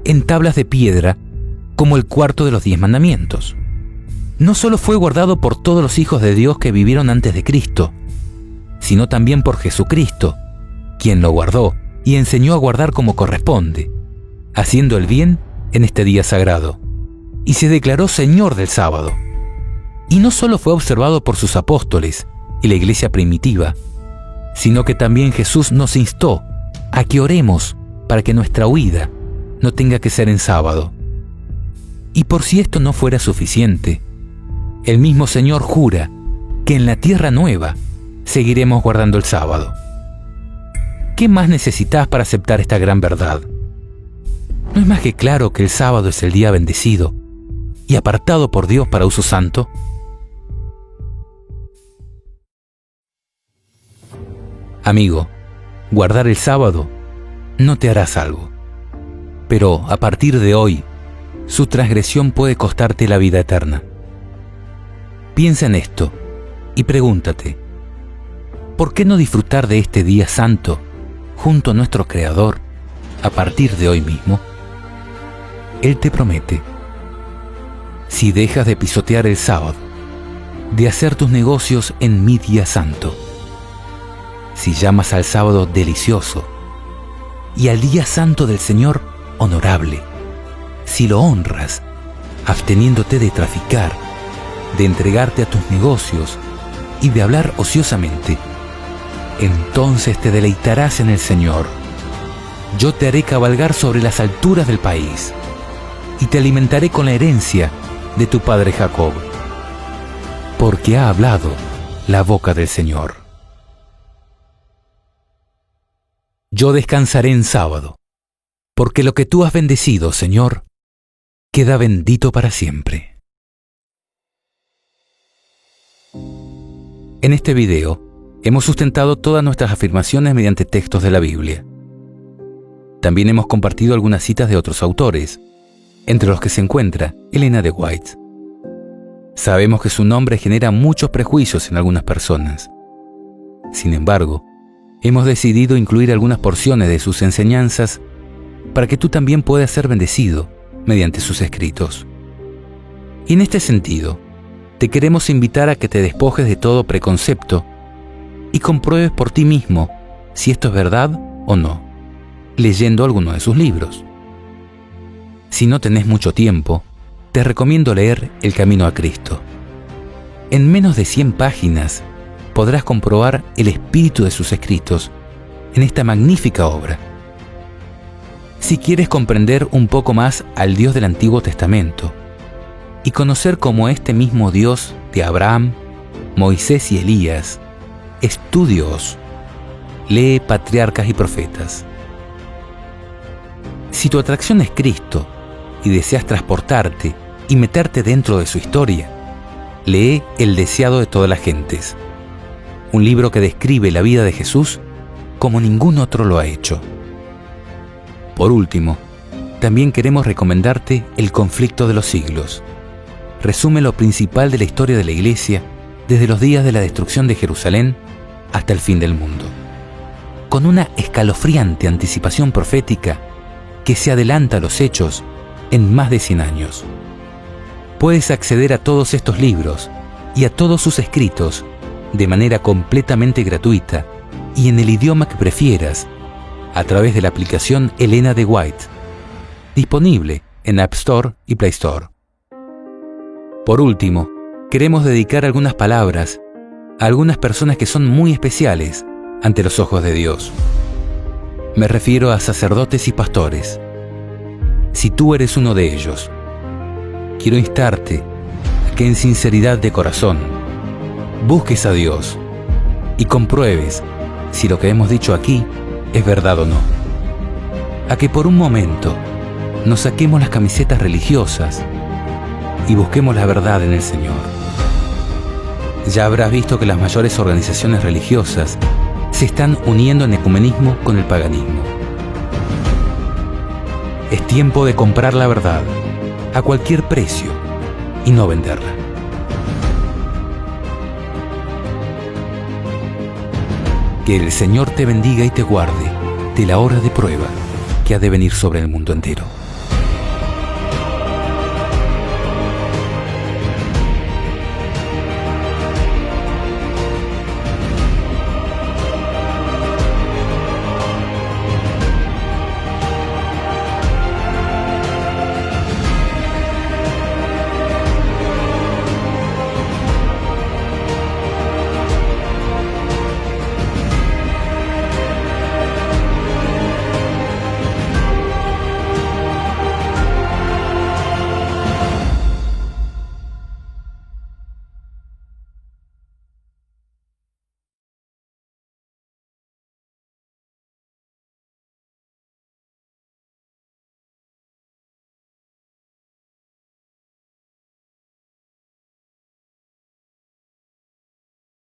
en tablas de piedra, como el cuarto de los 10 mandamientos. No solo fue guardado por todos los hijos de Dios que vivieron antes de Cristo, sino también por Jesucristo, quien lo guardó y enseñó a guardar como corresponde, haciendo el bien en este día sagrado, y se declaró Señor del sábado. Y no solo fue observado por sus apóstoles y la iglesia primitiva, sino que también Jesús nos instó a que oremos para que nuestra huida no tenga que ser en sábado. Y por si esto no fuera suficiente, el mismo Señor jura que en la tierra nueva seguiremos guardando el sábado. ¿Qué más necesitas para aceptar esta gran verdad? ¿No es más que claro que el sábado es el día bendecido y apartado por Dios para uso santo? Amigo, guardar el sábado no te hará salvo, pero a partir de hoy, su transgresión puede costarte la vida eterna. Piensa en esto y pregúntate, ¿por qué no disfrutar de este día santo junto a nuestro Creador a partir de hoy mismo? Él te promete, si dejas de pisotear el sábado, de hacer tus negocios en mi día santo, si llamas al sábado delicioso y al día santo del Señor honorable, si lo honras, absteniéndote de traficar, de entregarte a tus negocios y de hablar ociosamente, entonces te deleitarás en el Señor. Yo te haré cabalgar sobre las alturas del país y te alimentaré con la herencia de tu padre Jacob, porque ha hablado la boca del Señor. Yo descansaré en sábado, porque lo que tú has bendecido, Señor, queda bendito para siempre. En este video, hemos sustentado todas nuestras afirmaciones mediante textos de la Biblia. También hemos compartido algunas citas de otros autores, entre los que se encuentra Elena de White. Sabemos que su nombre genera muchos prejuicios en algunas personas. Sin embargo, hemos decidido incluir algunas porciones de sus enseñanzas para que tú también puedas ser bendecido mediante sus escritos. Y en este sentido, te queremos invitar a que te despojes de todo preconcepto y compruebes por ti mismo si esto es verdad o no, leyendo alguno de sus libros. Si no tenés mucho tiempo, te recomiendo leer El Camino a Cristo. En menos de 100 páginas podrás comprobar el espíritu de sus escritos en esta magnífica obra. Si quieres comprender un poco más al Dios del Antiguo Testamento y conocer cómo este mismo Dios de Abraham, Moisés y Elías es tu Dios, lee Patriarcas y Profetas. Si tu atracción es Cristo y deseas transportarte y meterte dentro de su historia, lee El deseado de todas las gentes, un libro que describe la vida de Jesús como ningún otro lo ha hecho. Por último, también queremos recomendarte El conflicto de los siglos. Resume lo principal de la historia de la Iglesia desde los días de la destrucción de Jerusalén hasta el fin del mundo, con una escalofriante anticipación profética que se adelanta a los hechos en más de 100 años. Puedes acceder a todos estos libros y a todos sus escritos de manera completamente gratuita y en el idioma que prefieras a través de la aplicación Elena de White, disponible en App Store y Play Store. Por último, queremos dedicar algunas palabras a algunas personas que son muy especiales ante los ojos de Dios. Me refiero a sacerdotes y pastores. Si tú eres uno de ellos, quiero instarte a que en sinceridad de corazón busques a Dios y compruebes si lo que hemos dicho aquí es verdad o no. A que por un momento nos saquemos las camisetas religiosas y busquemos la verdad en el Señor. Ya habrás visto que las mayores organizaciones religiosas se están uniendo en ecumenismo con el paganismo. Es tiempo de comprar la verdad a cualquier precio y no venderla. Que el Señor te bendiga y te guarde de la hora de prueba que ha de venir sobre el mundo entero.